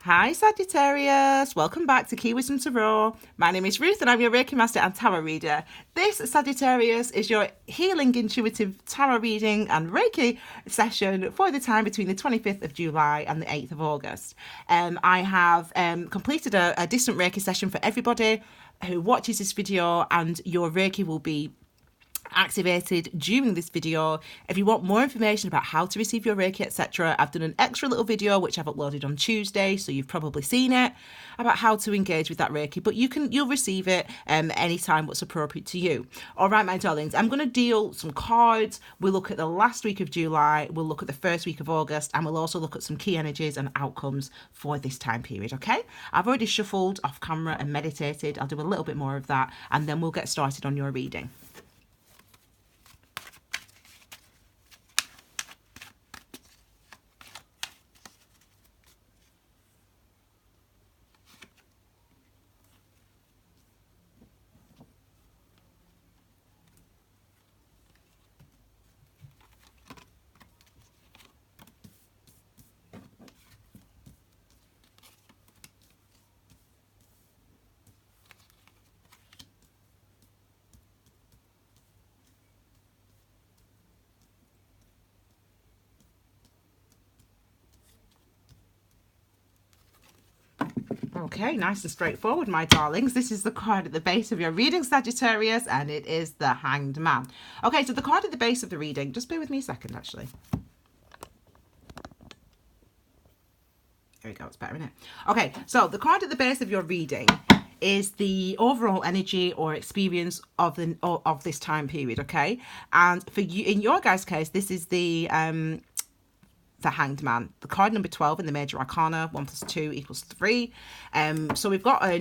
Hi Sagittarius, welcome back to Key Wisdom Tarot. My name is Ruth and I'm your Reiki Master and Tarot Reader. This, Sagittarius, is your healing intuitive tarot reading and Reiki session for the time between the 25th of July and the 8th of August. I have completed a distant Reiki session for everybody who watches this video, and your Reiki will be activated during this video. If you want more information about how to receive your Reiki, etc., I've done an extra little video which I've uploaded on Tuesday, so you've probably seen it, about how to engage with that Reiki, but you'll receive it anytime what's appropriate to you. All right, my darlings, I'm going to deal some cards. We'll look at the last week of July, we'll look at the first week of August, and we'll also look at some key energies and outcomes for this time period. Okay, I've already shuffled off camera and meditated. I'll do a little bit more of that, and then we'll get started on your reading. Okay, nice and straightforward, my darlings. This is the card at the base of your reading, Sagittarius, and it is the Hanged Man. Okay, so the card at the base of the reading, just bear with me a second, actually. There we go, it's better, isn't it? Okay, so the card at the base of your reading is the overall energy or experience of this time period, okay? And for you, in your guys' case, this is the Hanged Man, the card number 12 in the major arcana. 1 + 2 = 3. So we've got a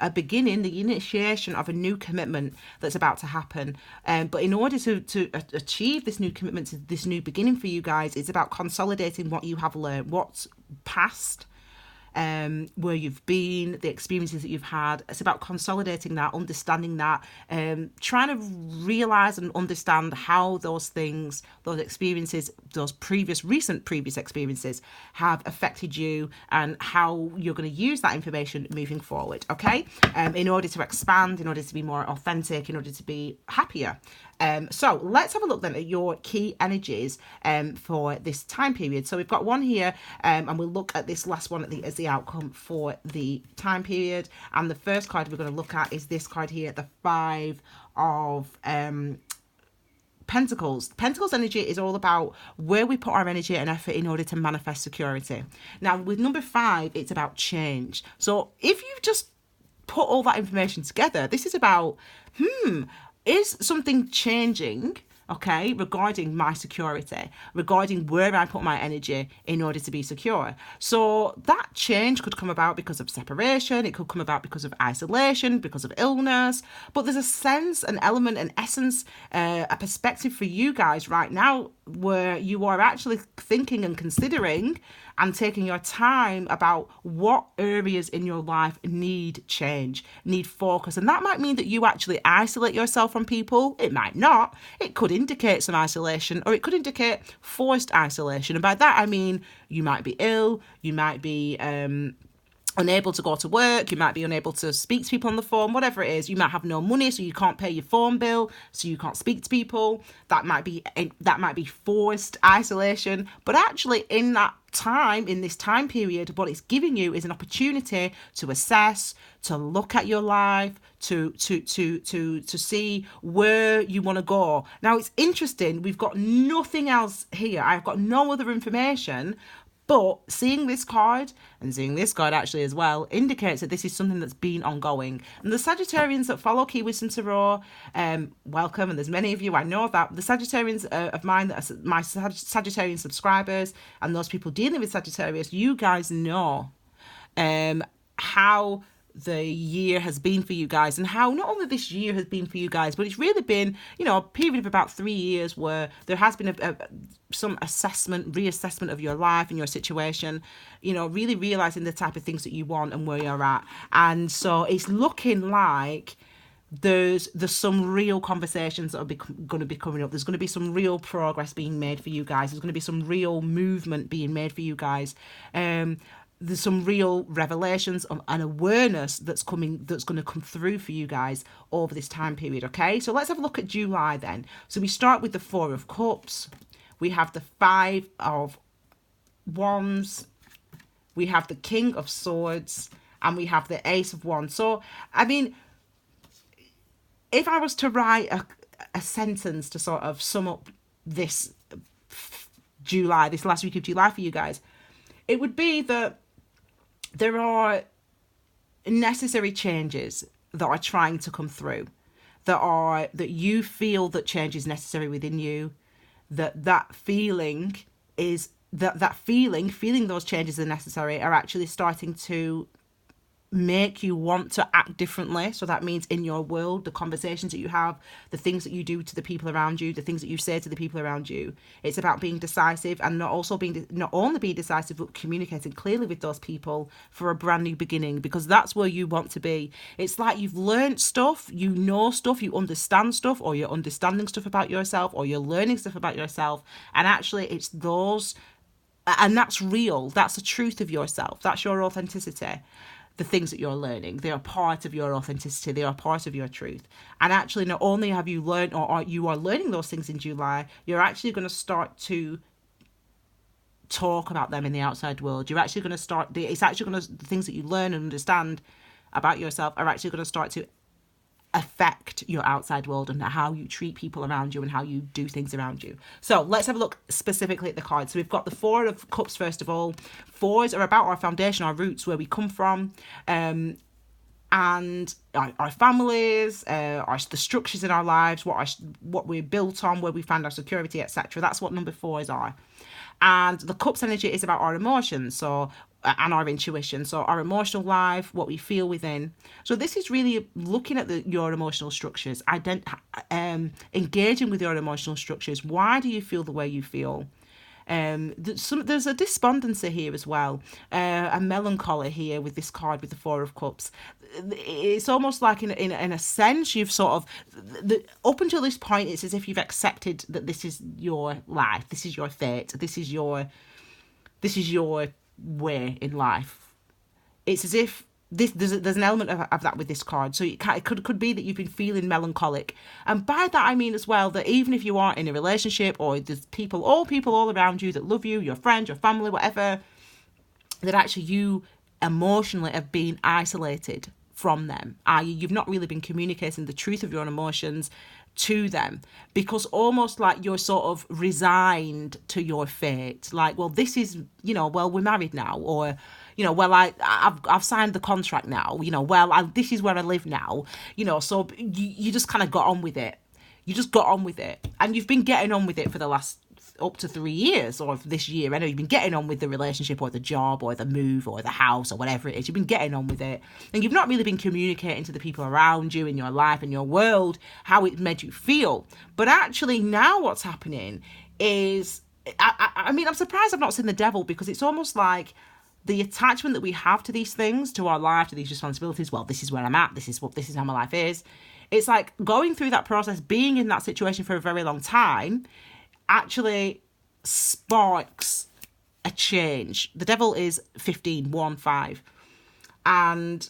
beginning, the initiation of a new commitment that's about to happen. But in order to achieve this new commitment, this new beginning for you guys, it's about consolidating what you have learned, what's past, where you've been, the experiences that you've had. It's about consolidating that, understanding that, trying to realize and understand how those things, those experiences, those recent previous experiences have affected you, and how you're going to use that information moving forward, okay? In order to expand, in order to be more authentic, in order to be happier. So let's have a look then at your key energies for this time period. So we've got one here, and we'll look at this last one as the outcome for the time period. And the first card we're going to look at is this card here, the 5 of Pentacles. Pentacles energy is all about where we put our energy and effort in order to manifest security. Now with number 5, it's about change. So if you just put all that information together, this is about, is something changing, okay, regarding my security, regarding where I put my energy in order to be secure? So that change could come about because of separation, it could come about because of isolation, because of illness, but there's a sense, an element, an essence, a perspective for you guys right now where you are actually thinking and considering and taking your time about what areas in your life need change, need focus. And that might mean that you actually isolate yourself from people. It might not. It could indicate some isolation, or it could indicate forced isolation. And by that, I mean, you might be ill, you might be unable to go to work, you might be unable to speak to people on the phone, whatever it is. You might have no money, so you can't pay your phone bill, so you can't speak to people. That might be forced isolation. But actually in that time, in this time period, what it's giving you is an opportunity to assess, to look at your life, to see where you want to go. Now it's interesting, we've got nothing else here. I've got no other information. But seeing this card, and seeing this card actually as well, indicates that this is something that's been ongoing. And the Sagittarians that follow Key Wisdom Tarot, welcome, and there's many of you, I know that. The Sagittarians of mine, that are my Sagittarian subscribers, and those people dealing with Sagittarius, you guys know how the year has been for you guys, and how not only this year has been for you guys, but it's really been, a period of about 3 years where there has been some reassessment of your life and your situation, really realizing the type of things that you want and where you're at. And so it's looking like there's some real conversations that are going to be coming up. There's going to be some real progress being made for you guys. There's going to be some real movement being made for you guys. there's some real revelations and awareness that's going to come through for you guys over this time period. Okay, so let's have a look at July then. So we start with the Four of Cups, we have the Five of Wands, we have the King of Swords, and we have the Ace of Wands. So I mean, if I was to write a sentence to sort of sum up this July, this last week of July for you guys, it would be that there are necessary changes that are trying to come through, that you feel that change is necessary within you, that feeling is that feeling those changes are necessary are actually starting to make you want to act differently. So that means in your world, the conversations that you have, the things that you do to the people around you, the things that you say to the people around you, it's about being decisive, and not only being decisive, but communicating clearly with those people for a brand new beginning, because that's where you want to be. It's like you've learned stuff, you know stuff, you understand stuff, or you're understanding stuff about yourself, or you're learning stuff about yourself, and actually it's those, and that's real, that's the truth of yourself, that's your authenticity. The things that you're learning, they are part of your authenticity, they are part of your truth. And actually, not only have you learned, or you are learning those things in July, you're actually going to start to talk about them in the outside world. You're actually going to start, it's actually going to, the things that you learn and understand about yourself are actually going to start to affect your outside world and how you treat people around you and how you do things around you. So let's have a look specifically at the cards. So we've got the Four of Cups first of all. Fours are about our foundation, our roots, where we come from, and our families, the structures in our lives, what we're built on, where we find our security, etc. That's what number fours are. And the Cups energy is about our emotions, and our intuition, so our emotional life, what we feel within. So this is really looking at your emotional structures, engaging with your emotional structures. Why do you feel the way you feel? There's a despondency here as well, a melancholy here with this card with the Four of Cups. It's almost like in a sense you've sort of, up until this point, it's as if you've accepted that this is your life, this is your fate, this is your way in life. It's as if there's an element of that with this card. So it could be that you've been feeling melancholic, and by that I mean as well that even if you aren't in a relationship, or there's people all around you that love you, your friends, your family, whatever, that actually you emotionally have been isolated from them, i.e. you've not really been communicating the truth of your emotions to them, because almost like you're sort of resigned to your fate, like, well, this is, well, we're married now, or well, I've signed the contract now, well, this is where I live now, so you just kind of got on with it. You just got on with it, and you've been getting on with it for the last up to 3 years, or this year. I know you've been getting on with the relationship, or the job, or the move, or the house, or whatever it is. You've been getting on with it, and you've not really been communicating to the people around you in your life, in your world, how it made you feel. But actually now what's happening is, I mean, I'm surprised I've not seen the devil, because it's almost like the attachment that we have to these things, to our life, to these responsibilities. Well, this is where I'm at, this is how my life is. It's like going through that process, being in that situation for a very long time, actually sparks a change. The devil is 15, 1-5. And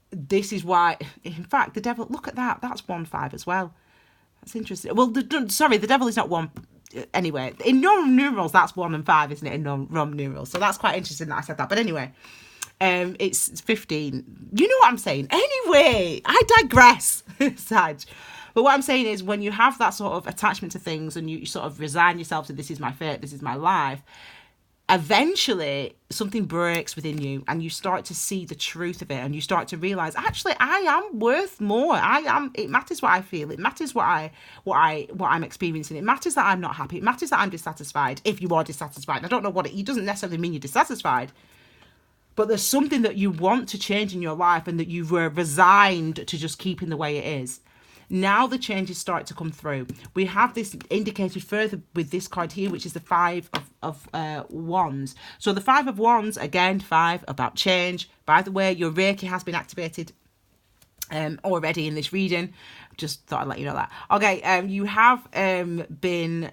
this is why, in fact, the devil, look at that, that's 1-5 as well. That's interesting. Well, the devil is not one. Anyway, in Roman numerals, that's 1 and 5, isn't it? In Roman numerals. So that's quite interesting that I said that. But anyway, it's 15. You know what I'm saying? Anyway, I digress, Sag. But what I'm saying is, when you have that sort of attachment to things, and you sort of resign yourself to, this is my fate, this is my life, eventually something breaks within you, and you start to see the truth of it, and you start to realize, actually, I am worth more. It matters what I feel. It matters what I'm experiencing. It matters that I'm not happy. It matters that I'm dissatisfied. If you are dissatisfied, I don't know what it doesn't necessarily mean you're dissatisfied, but there's something that you want to change in your life, and that you were resigned to just keeping the way it is. Now the changes start to come through. We have this indicated further with this card here, which is the Five of Wands. So the Five of Wands, again, 5, about change. By the way, your Reiki has been activated already in this reading. Just thought I'd let you know that. Okay, you have been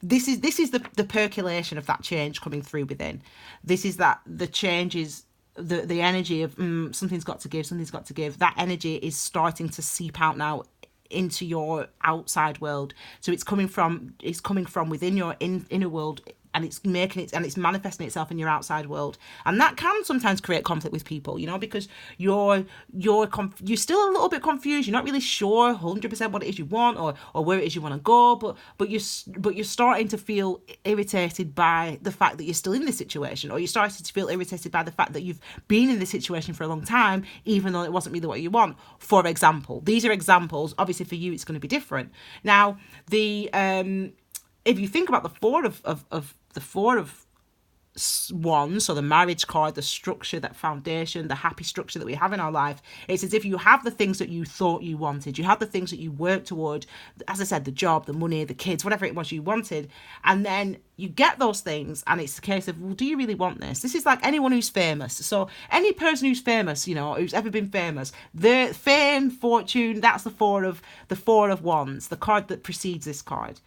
this is the percolation of that change coming through within. This is that the change is the energy of something's got to give. That energy is starting to seep out now into your outside world. So it's coming from within your inner world, and it's manifesting itself in your outside world. And that can sometimes create conflict with people, because you're still a little bit confused. You're not really sure 100% what it is you want or where it is you want to go, but you're starting to feel irritated by the fact that you're still in this situation, or you're starting to feel irritated by the fact that you've been in this situation for a long time, even though it wasn't really what you want. For example, these are examples. Obviously for you it's going to be different. Now, if you think about the four of wands, so the marriage card, the structure, that foundation, the happy structure that we have in our life, it's as if you have the things that you thought you wanted. You have the things that you worked toward, as I said, the job, the money, the kids, whatever it was you wanted. And then you get those things, and it's a case of, well, do you really want this? This is like anyone who's famous. So any person who's famous, who's ever been famous, the fame, fortune, that's the four of wands, the card that precedes this card.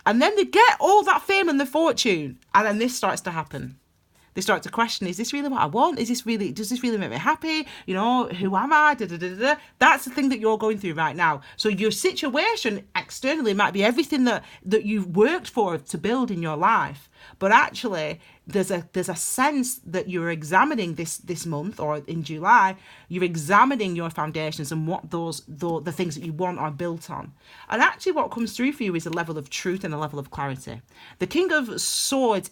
And then they get all that fame and the fortune, and then this starts to happen. They start to question, is this really what I want? Does this really make me happy? Who am I? That's the thing that you're going through right now. So your situation externally might be everything that you've worked for to build in your life. But actually, there's a sense that you're examining this month, or in July, you're examining your foundations and what the things that you want are built on. And actually what comes through for you is a level of truth and a level of clarity. The King of Swords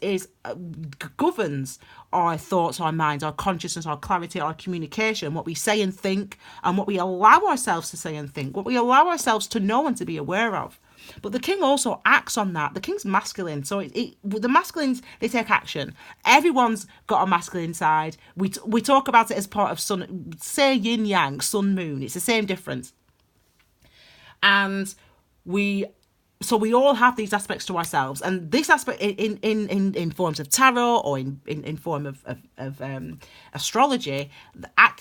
governs our thoughts, our minds, our consciousness, our clarity, our communication, what we say and think, and what we allow ourselves to say and think, what we allow ourselves to know and to be aware of. But the king also acts on that. The king's masculine. So the masculines, they take action. Everyone's got a masculine side. We talk about it as part of sun, say yin yang, sun moon. It's the same difference. And we all have these aspects to ourselves. And this aspect in forms of tarot, or in form of astrology,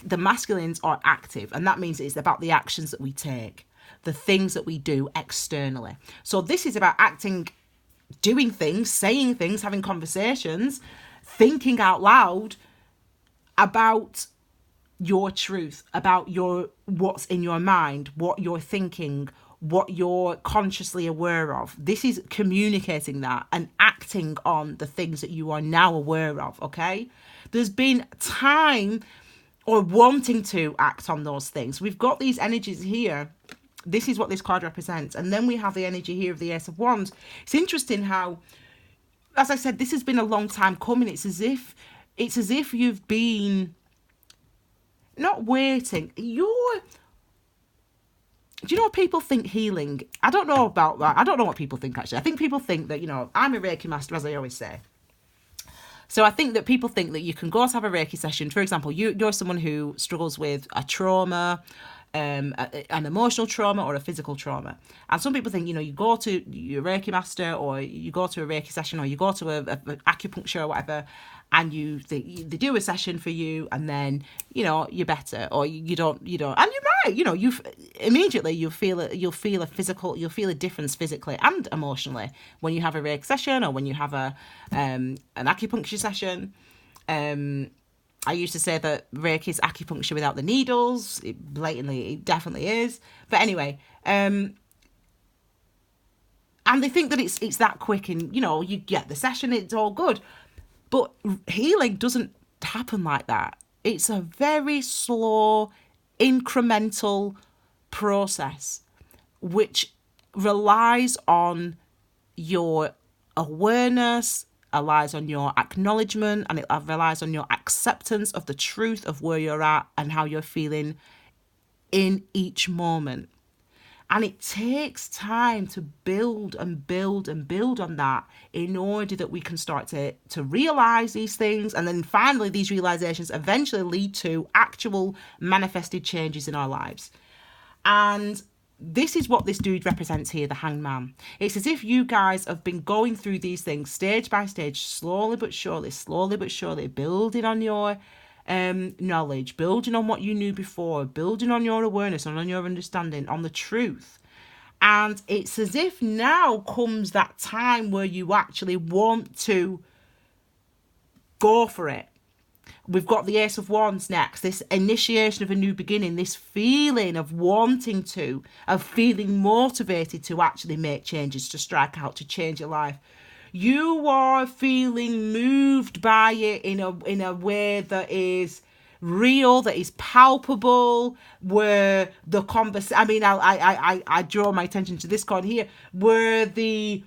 the masculines are active. And that means it's about the actions that we take, the things that we do externally. So this is about acting, doing things, saying things, having conversations, thinking out loud about your truth, about what's in your mind, what you're thinking, what you're consciously aware of. This is communicating that and acting on the things that you are now aware of, okay? There's been time or wanting to act on those things. We've got these energies here. This is what this card represents. And then we have the energy here of the Ace of Wands. It's interesting how, as I said, this has been a long time coming. It's as if you've been not waiting. Do you know what people think healing? I don't know about that. I don't know what people think, actually. I think people think that, I'm a Reiki master, as I always say. So I think that people think that you can go to have a Reiki session. For example, you're someone who struggles with a trauma, an emotional trauma, or a physical trauma. And some people think, you go to your Reiki master, or you go to a Reiki session, or you go to a acupuncture or whatever, and they do a session for you, and then, you're better, or you don't, and you're right, you'll feel a difference physically and emotionally when you have a Reiki session, or when you have an acupuncture session. I used to say that Reiki is acupuncture without the needles. It definitely is. But anyway, and they think that it's that quick, and, you get the session, it's all good. But healing doesn't happen like that. It's a very slow, incremental process, which relies on your awareness, relies on your acknowledgement, and it relies on your acceptance of the truth of where you're at and how you're feeling in each moment. And it takes time to build and build and build on that in order that we can start to realize these things. And then finally, these realizations eventually lead to actual manifested changes in our lives. And this is what this dude represents here, the Hanged Man. It's as if you guys have been going through these things stage by stage, slowly but surely, building on your knowledge, building on what you knew before, building on your awareness and on your understanding, on the truth. And it's as if now comes that time where you actually want to go for it. We've got the Ace of Wands next, this initiation of a new beginning, this feeling of wanting to, of feeling motivated to actually make changes, to strike out, to change your life. You are feeling moved by it in a way that is real, that is palpable, where the conversation, I mean, I draw my attention to this card here, where the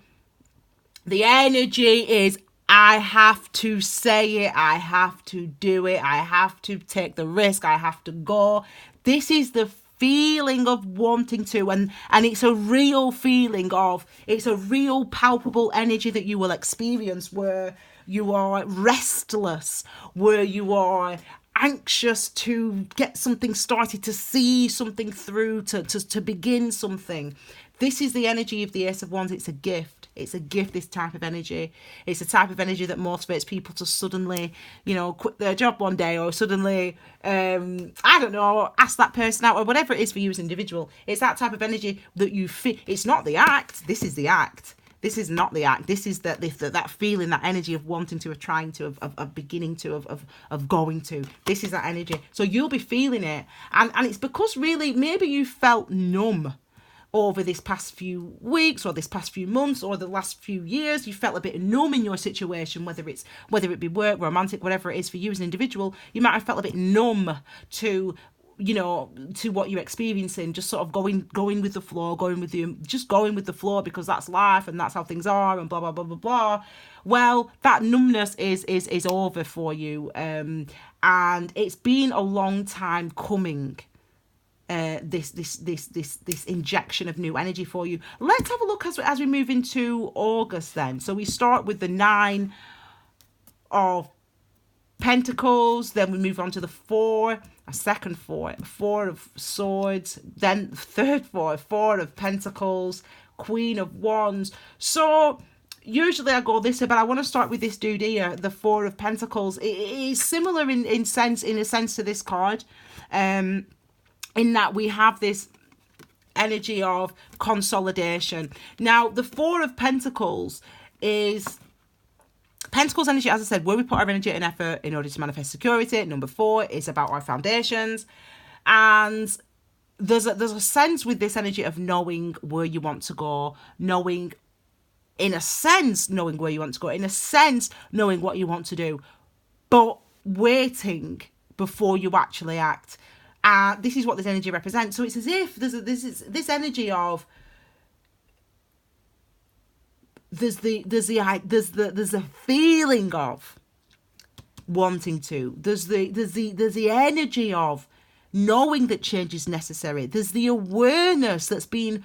energy is, I have to say it, I have to do it, I have to take the risk, I have to go. This is the feeling of wanting to, and it's a real feeling of, it's a real palpable energy that you will experience, where you are restless, where you are anxious to get something started, to see something through, to begin something. This is the energy of the Ace of Wands. It's a gift. It's a gift, this type of energy. It's a type of energy that motivates people to suddenly, quit their job one day, or suddenly, I don't know, ask that person out, or whatever it is for you as an individual. It's that type of energy that you feel. It's not the act. This is the act. This is not the act. This is that feeling, that energy of wanting to, of trying to, of beginning to, of going to. This is that energy. So you'll be feeling it. And it's because really maybe you felt numb over this past few weeks, or this past few months, or the last few years. You felt a bit numb in your situation, whether it be work, romantic, whatever it is for you as an individual. You might have felt a bit numb to what you're experiencing, just sort of going with the flow, going with the flow, because that's life and that's how things are, and blah blah blah blah blah. Well, that numbness is over for you, and it's been a long time coming. This injection of new energy for you. Let's have a look as we move into August then. So we start with the 9 of Pentacles, then we move on to the 4, a second 4, 4 of Swords, then third 4 of Pentacles, Queen of Wands. So usually I go this way, but I want to start with this dude here, the 4 of Pentacles. It is similar in a sense to this card, in that we have this energy of consolidation. Now, the 4 of Pentacles is Pentacles energy, as I said, where we put our energy and effort in order to manifest security. Number 4 is about our foundations. And there's a sense with this energy of knowing where you want to go, knowing where you want to go, in a sense, knowing what you want to do, but waiting before you actually act. This is what this energy represents. So it's as if there's this energy of there's a feeling of wanting to. There's the energy of knowing that change is necessary. There's the awareness that's being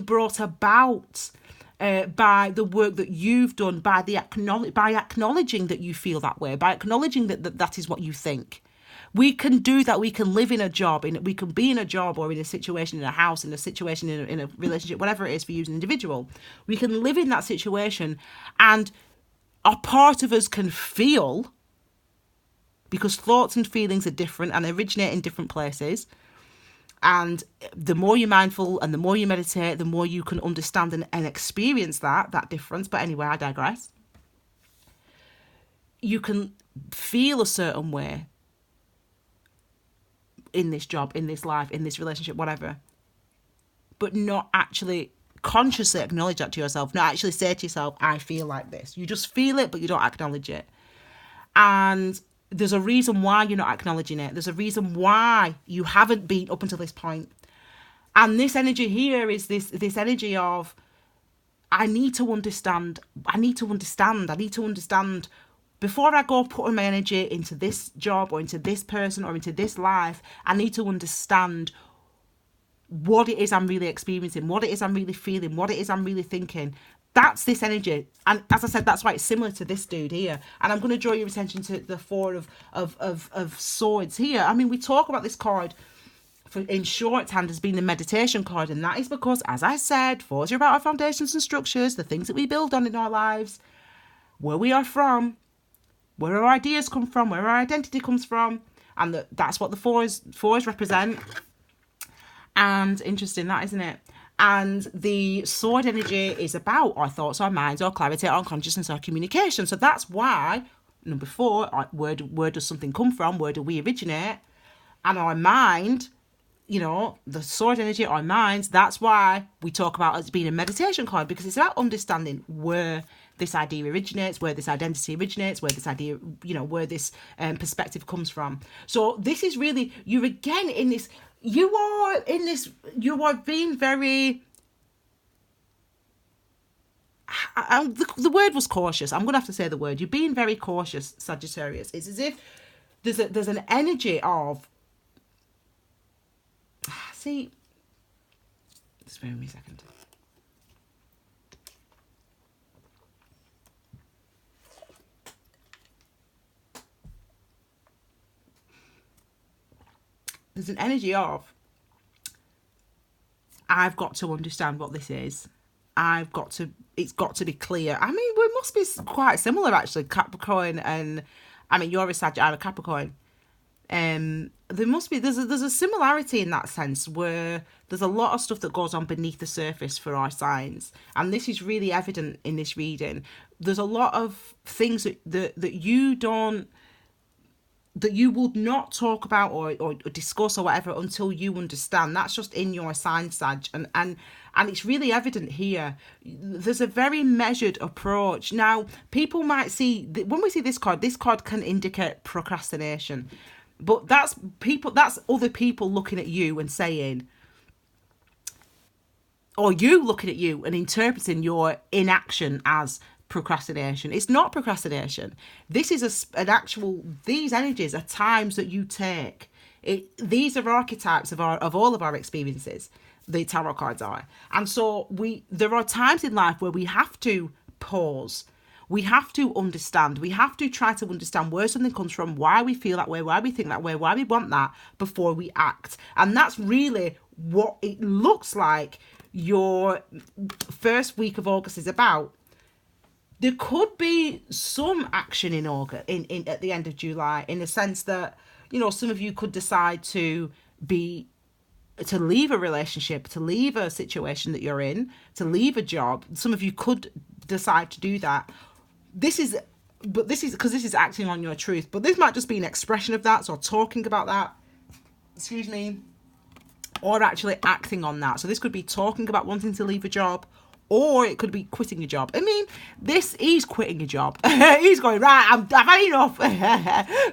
brought about by the work that you've done, by acknowledging that you feel that way, by acknowledging that is what you think. We can do that. We can live in a job, we can be in a job, or in a situation, in a house, in a situation, in a relationship, whatever it is for you as an individual. We can live in that situation, and a part of us can feel, because thoughts and feelings are different and originate in different places. And the more you're mindful and the more you meditate, the more you can understand and experience that difference. But anyway, I digress. You can feel a certain way in this job, in this life, in this relationship, whatever, but not actually consciously acknowledge that to yourself, not actually say to yourself, I feel like this. You just feel it, but you don't acknowledge it. And there's a reason why you're not acknowledging it. There's a reason why you haven't been up until this point. And this energy here is this energy of, I need to understand before I go putting my energy into this job or into this person or into this life. I need to understand what it is I'm really experiencing, what it is I'm really feeling, what it is I'm really thinking. That's this energy. And as I said, that's why it's similar to this dude here. And I'm going to draw your attention to the 4 of Swords here. I mean, we talk about this card in shorthand as being the meditation card. And that is because, as I said, 4s are about our foundations and structures, the things that we build on in our lives, where we are from, where our ideas come from, where our identity comes from. And that's what the 4s represent. And interesting, that, isn't it? And the sword energy is about our thoughts, our minds, our clarity, our consciousness, our communication. So that's why, number 4, where does something come from? Where do we originate? And our mind, you know, the sword energy, our minds, that's why we talk about it as being a meditation card, because it's about understanding where this idea originates, where this identity originates, where this idea, you know, where this perspective comes from. So this is really, you're again in this, you are being very, the word was cautious. I'm going to have to say the word. You're being very cautious, Sagittarius. It's as if there's an energy of, see, just bear with me a second. There's an energy of, I've got to understand what this is. It's got to be clear. I mean, we must be quite similar, actually, Capricorn, and I mean, you're a Sagittarius, I'm a Capricorn. There's a similarity in that sense, where there's a lot of stuff that goes on beneath the surface for our signs, and this is really evident in this reading. There's a lot of things that you would not talk about or discuss or whatever until you understand. That's just in your sign, Sag, and it's really evident here. There's a very measured approach. Now, people might see, when we see this card can indicate procrastination, but that's other people looking at you and saying, or you looking at you and interpreting your inaction as procrastination. It's not procrastination. This is these energies are times that you take. These are archetypes of all of our experiences. The tarot cards are. And so there are times in life where we have to pause. We have to understand. We have to try to understand where something comes from, why we feel that way, why we think that way, why we want that, before we act. And that's really what it looks like your first week of August is about. There could be some action in August, in at the end of July, in the sense that, you know, some of you could decide to leave a relationship, to leave a situation that you're in, to leave a job. Some of you could decide to do that. This is because this is acting on your truth, but this might just be an expression of that, so talking about that, or actually acting on that. So this could be talking about wanting to leave a job, or it could be quitting a job. I mean, he's quitting a job. He's going, right, I've had enough,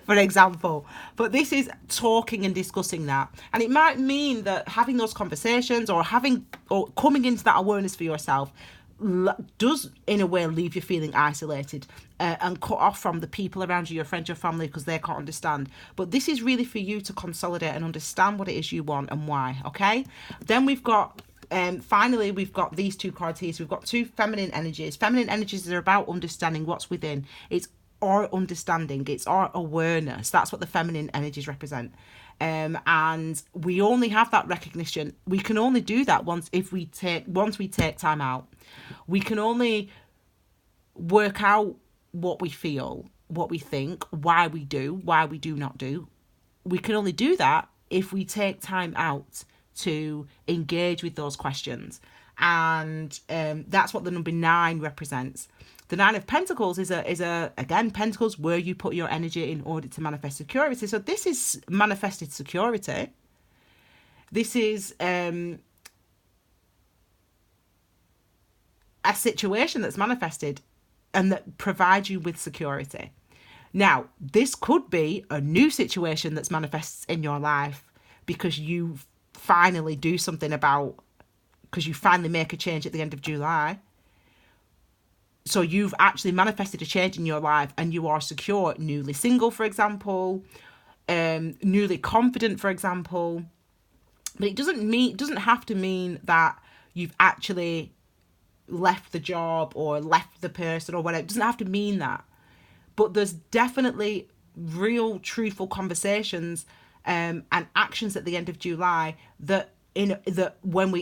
for example. But this is talking and discussing that. And it might mean that having those conversations or coming into that awareness for yourself does, in a way, leave you feeling isolated and cut off from the people around you, your friends, your family, because they can't understand. But this is really for you to consolidate and understand what it is you want and why, okay? Then we've got... finally, we've got these two cards here. So we've got two feminine energies. Feminine energies are about understanding what's within. It's our understanding. It's our awareness. That's what the feminine energies represent. And we only have that recognition. We can only do that once we take time out. We can only work out what we feel, what we think, why we do not do. We can only do that if we take time out to engage with those questions. And that's what the number 9 represents. The 9 of Pentacles is again, Pentacles, where you put your energy in order to manifest security. So this is manifested security. This is a situation that's manifested and that provides you with security. Now, this could be a new situation that's manifests in your life because you finally do something because you finally make a change at the end of July. So you've actually manifested a change in your life and you are secure, newly single, for example, newly confident, for example. But it doesn't have to mean that you've actually left the job or left the person or whatever. It doesn't have to mean that. But there's definitely real, truthful conversations and actions at the end of July that when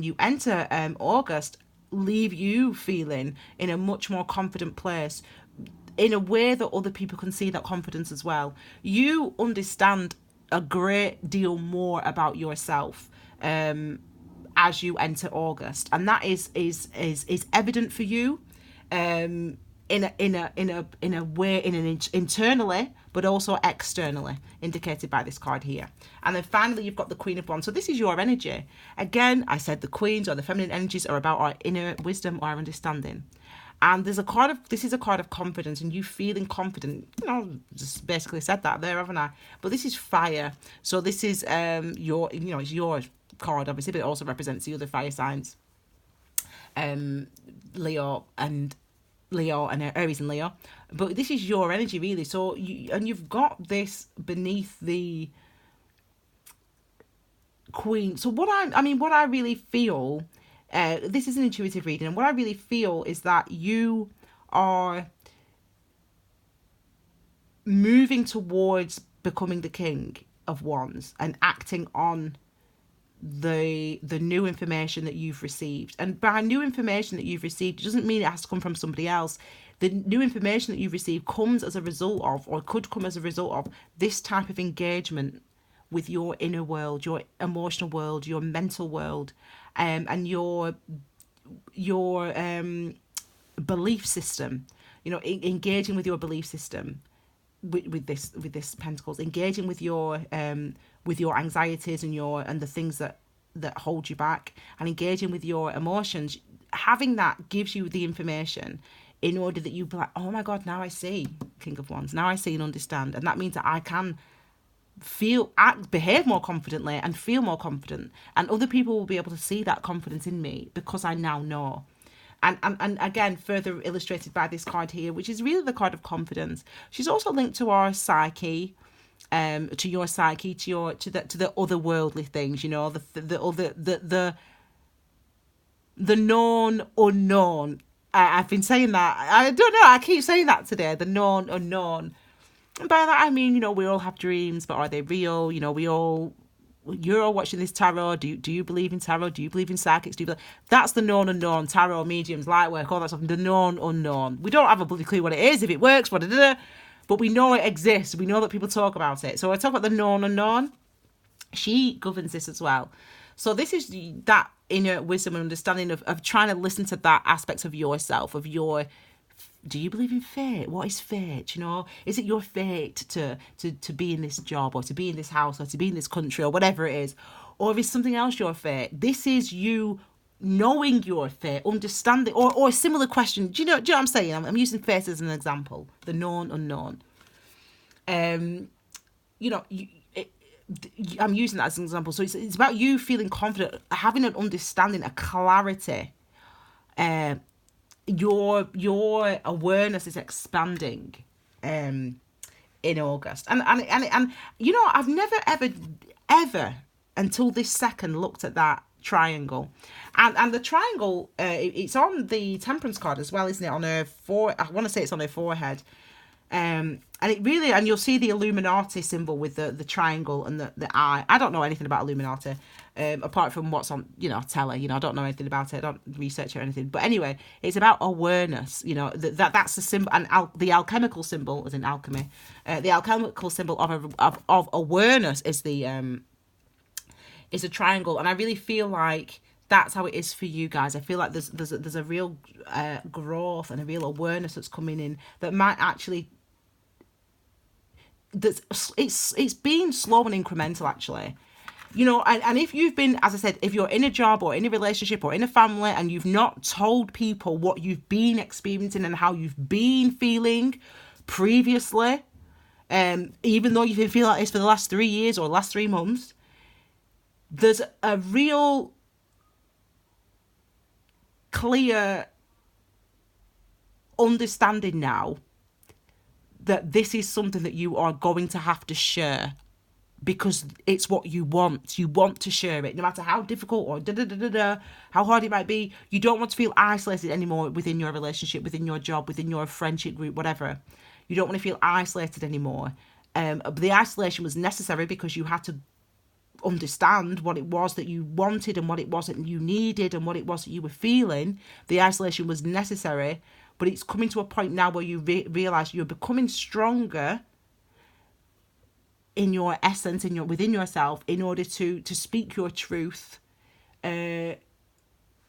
you enter August, leave you feeling in a much more confident place, in a way that other people can see that confidence as well. You understand a great deal more about yourself, and as you enter August, and that is evident for you, in a way, internally, but also externally, indicated by this card here. And then finally, you've got the Queen of Wands. So this is your energy. Again, I said the queens or the feminine energies are about our inner wisdom or our understanding. And this is a card of confidence, and you feeling confident. Just basically said that there, haven't I? But this is fire. So this is it's your card, obviously, but it also represents the other fire signs. Leo and Aries and Leo. But this is your energy, really. So you've got this beneath the Queen. So what I really feel, this is an intuitive reading, and what I really feel is that you are moving towards becoming the King of Wands and acting on the new information that you've received. And by new information that you've received, it doesn't mean it has to come from somebody else. The new information that you've received comes as a result of, or could come as a result of, this type of engagement with your inner world, your emotional world, your mental world, and your belief system. Engaging with your belief system with this Pentacles, engaging with your anxieties and the things that hold you back, and engaging with your emotions. Having that gives you the information in order that you be like, oh my God, now I see, King of Wands. Now I see and understand, and that means that I can behave more confidently and feel more confident, and other people will be able to see that confidence in me because I now know. And again, further illustrated by this card here, which is really the card of confidence. She's also linked to our psyche, to your psyche, to the otherworldly things, the known unknown. I've been saying that. I don't know. I keep saying that today. The known unknown. And by that I mean, we all have dreams, but are they real? You're all watching this tarot. Do you believe in tarot? Do you believe in psychics? That's the known unknown. Tarot, mediums, light work, all that stuff. The known unknown. We don't have a bloody clue what it is, if it works, but we know it exists. We know that people talk about it. So I talk about the known unknown. She governs this as well. So this is that inner wisdom and understanding of trying to listen to that aspect of yourself, do you believe in fate? What is fate? Is it your fate to be in this job, or to be in this house, or to be in this country, or whatever it is? Or is something else your fate? This is you knowing your fate, understanding, or a similar question. Do you know what I'm saying? I'm using fate as an example. The known unknown. I'm using that as an example. So it's about you feeling confident, having an understanding, a clarity. Your awareness is expanding in August, and I've never ever until this second looked at that triangle, and the triangle, it's on the Temperance card as well, isn't it? On her I want to say it's on her forehead. And it really, and you'll see the Illuminati symbol with the triangle and the eye. I don't know anything about Illuminati, apart from what's on, telly. I don't know anything about it. I don't research it or anything. But anyway, it's about awareness. That's the symbol, and the alchemical symbol, as in alchemy. The alchemical symbol of awareness is a triangle, and I really feel like that's how it is for you guys. I feel like there's a real growth and a real awareness that's coming in that might actually. It's been slow and incremental, actually. And if you've been, as I said, if you're in a job or in a relationship or in a family and you've not told people what you've been experiencing and how you've been feeling previously, even though you've been feeling like this for the last 3 years or last 3 months, there's a real clear understanding now that this is something that you are going to have to share, because it's what you want. You want to share it, no matter how difficult or how hard it might be. You don't want to feel isolated anymore within your relationship, within your job, within your friendship group, whatever. You don't want to feel isolated anymore. But the isolation was necessary because you had to understand what it was that you wanted and what it was that you needed and what it was that you were feeling. The isolation was necessary, but it's coming to a point now where you realise you're becoming stronger in your essence, within yourself, in order to speak your truth in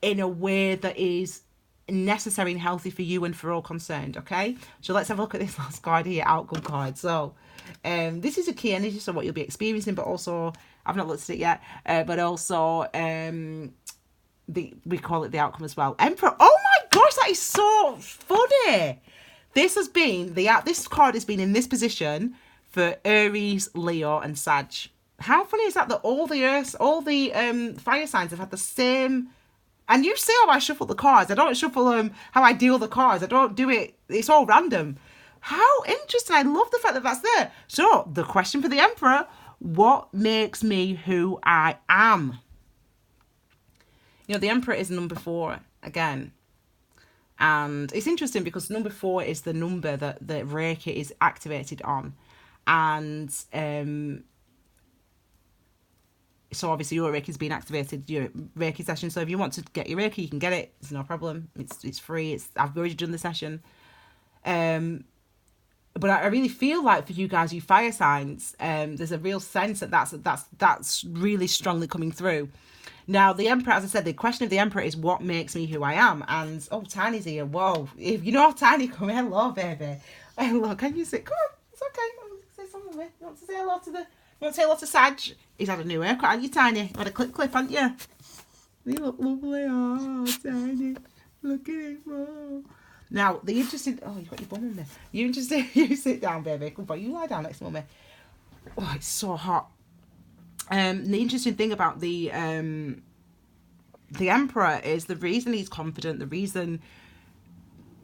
a way that is necessary and healthy for you and for all concerned. Okay, so let's have a look at this last card here, outcome card. So this is a key energy, so what you'll be experiencing, but also I've not looked at it yet, but also we call it the outcome as well. Emperor. Oh my gosh, that is so funny. This has been this card has been in this position for Aries, Leo, and Sag. How funny is that all the fire signs have had the same. And you see how I shuffle the cards. I don't shuffle how I deal the cards. I don't do it. It's all random. How interesting. I love the fact that that's there. So the question for the Emperor: what makes me who I am? You know, the Emperor is number 4 again. And it's interesting because number 4 is the number that the Reiki is activated on. And so obviously your Reiki has been activated, your Reiki session. So if you want to get your Reiki, you can get it. It's no problem. It's free. I've already done the session. But I really feel like for you guys, you fire signs, there's a real sense that that's really strongly coming through. Now, the Emperor, as I said, the question of the Emperor is what makes me who I am. And, oh, Tiny's here. Whoa. If you know how Tiny come, hello, baby. Hello, can you sit? Come on. It's okay. Say something with me. You want to say hello to Sag? He's had a new haircut, haven't you, Tiny? You had a clip, haven't you? You look lovely. Oh, Tiny. Look at it. Whoa. Now, the interesting... Oh, you've got your bum on there. You sit down, baby. Good boy. You lie down next to Mummy. Oh, it's so hot. The interesting thing about the Emperor is the reason he's confident, the reason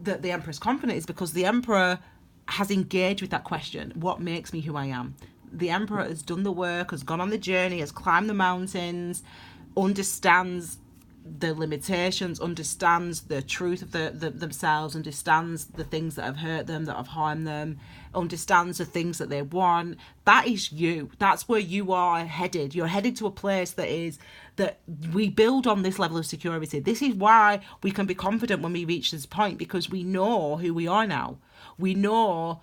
that the Emperor is confident is because the Emperor has engaged with that question, what makes me who I am? The Emperor has done the work, has gone on the journey, has climbed the mountains, understands the limitations, understands the truth of themselves, understands the things that have hurt them, that have harmed them, understands the things that they want. That is you. That's where you are headed. You're headed to a place that we build on this level of security. This is why we can be confident when we reach this point, because we know who we are now. We know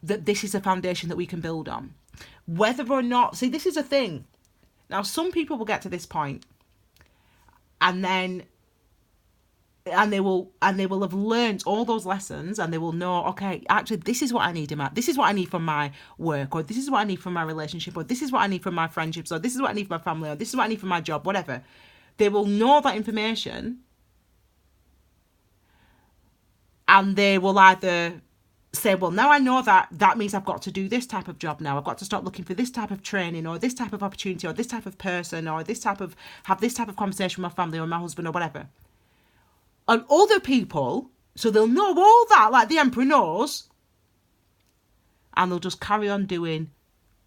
that this is a foundation that we can build on. Whether or not, see, this is a thing. Now, some people will get to this point and they will have learned all those lessons, and they will know, okay, actually, this is what I need this is what I need from my work, or this is what I need from my relationship, or this is what I need from my friendships, or this is what I need from my family, or this is what I need from my job, whatever. They will know that information, and they will either say, well, now I know that means I've got to do this type of job now. I've got to start looking for this type of training, or this type of opportunity, or this type of person, or have this type of conversation with my family or my husband or whatever. And other people, so they'll know all that, like the Emperor knows, and they'll just carry on doing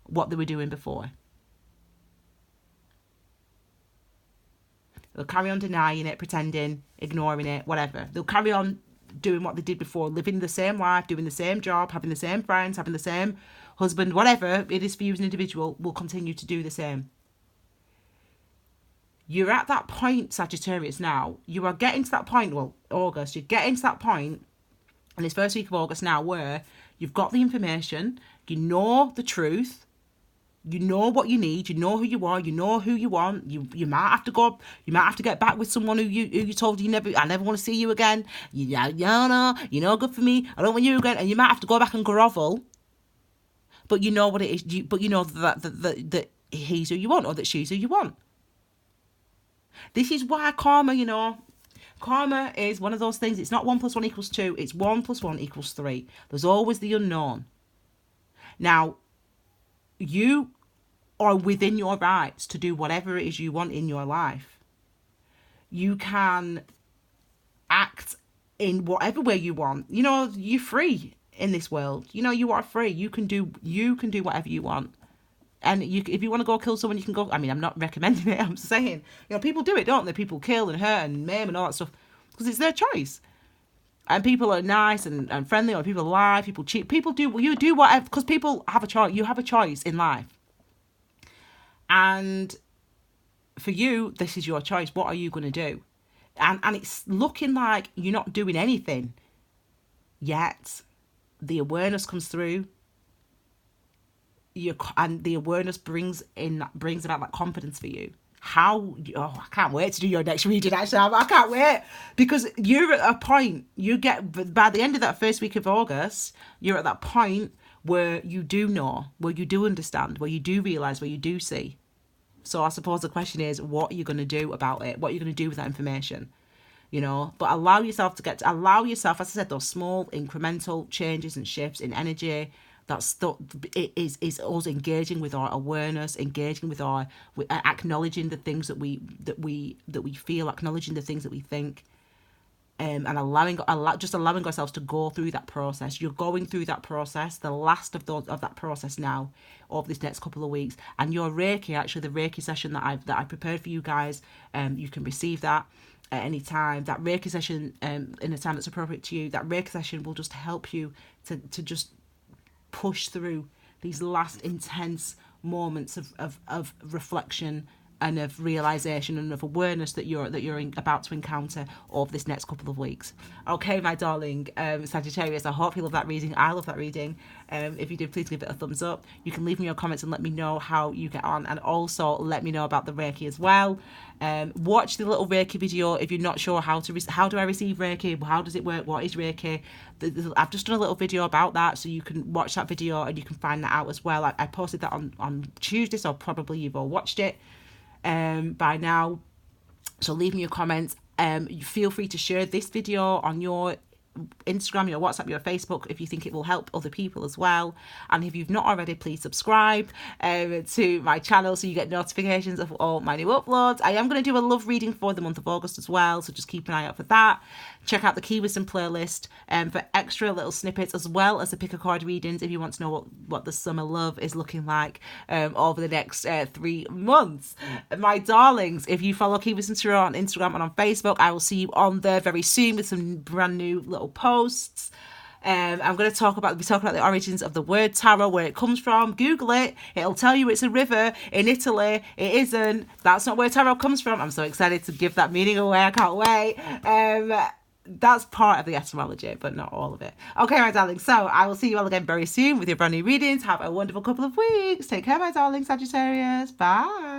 what they were doing before. They'll carry on denying it, pretending, ignoring it, whatever. They'll carry on doing what they did before, living the same life, doing the same job, having the same friends, having the same husband, whatever it is for you as an individual, will continue to do the same. You're at that point, Sagittarius, now. You are getting to that point, well, August, you're getting to that point in this first week of August now where you've got the information, you know the truth, you know what you need, you know who you are, you know who you want. You might have to get back with someone who you told I never want to see you again. You're good for me, I don't want you again, and you might have to go back and grovel. But you know what it is, but you know that he's who you want, or that she's who you want. This is why karma, karma is one of those things. It's not 1 + 1 = 2, it's 1 + 1 = 3. There's always the unknown. Now, you are within your rights to do whatever it is you want in your life. You can act in whatever way you want. You're free in this world. You are free. You can do whatever you want. And if you want to go kill someone, you can go. I mean, I'm not recommending it. I'm saying, people do it, don't they? People kill and hurt and maim and all that stuff because it's their choice. And people are nice and friendly, or people lie, people cheat, people do whatever, because people have a choice. You have a choice in life. And for you, this is your choice. What are you going to do? And it's looking like you're not doing anything yet. The awareness comes through. and the awareness brings about that confidence for you. I can't wait to do your next reading, actually. I can't wait, because you're at a point, by the end of that first week of August, you're at that point where you do know, where you do understand, where you do realise, where you do see. So I suppose the question is, what are you going to do about it? What are you going to do with that information? But allow yourself, as I said, those small incremental changes and shifts in energy. It is us engaging with our awareness, engaging with acknowledging the things that we feel, acknowledging the things that we think, and allowing ourselves to go through that process. You're going through that process, the last of that process now, over this next couple of weeks. And your Reiki, actually, the Reiki session that I prepared for you guys, you can receive that at any time. That Reiki session, in a time that's appropriate to you, that Reiki session will just help you to just push through these last intense moments of reflection and of realization and of awareness that you're about to encounter over this next couple of weeks. Okay, my darling Sagittarius, I hope you love that reading. I love that reading. If you did, please give it a thumbs up. You can leave me your comments and let me know how you get on, and also let me know about the Reiki as well. Watch the little Reiki video if you're not sure how do I receive Reiki, how does it work, what is Reiki. I've just done a little video about that, so you can watch that video and you can find that out as well. I posted that on Tuesday, so probably you've all watched it by now. So leave me your comments. Feel free to share this video on your Instagram, your WhatsApp, your Facebook, if you think it will help other people as well. And if you've not already, please subscribe to my channel so you get notifications of all my new uploads. I am going to do a love reading for the month of August as well, so just keep an eye out for that. Check out the Key Wisdom playlist for extra little snippets, as well as the pick a card readings if you want to know what the summer love is looking like over the next 3 months. My darlings, if you follow Key Wisdom Tarot on Instagram and on Facebook, I will see you on there very soon with some brand new little posts. I'm going to talk about the origins of the word tarot, where it comes from. Google it. It'll tell you it's a river in Italy. It isn't. That's not where tarot comes from. I'm so excited to give that meaning away. I can't wait. That's part of the etymology, but not all of it. Okay, my darling. So I will see you all again very soon with your brand new readings. Have a wonderful couple of weeks. Take care, my darling Sagittarius. Bye.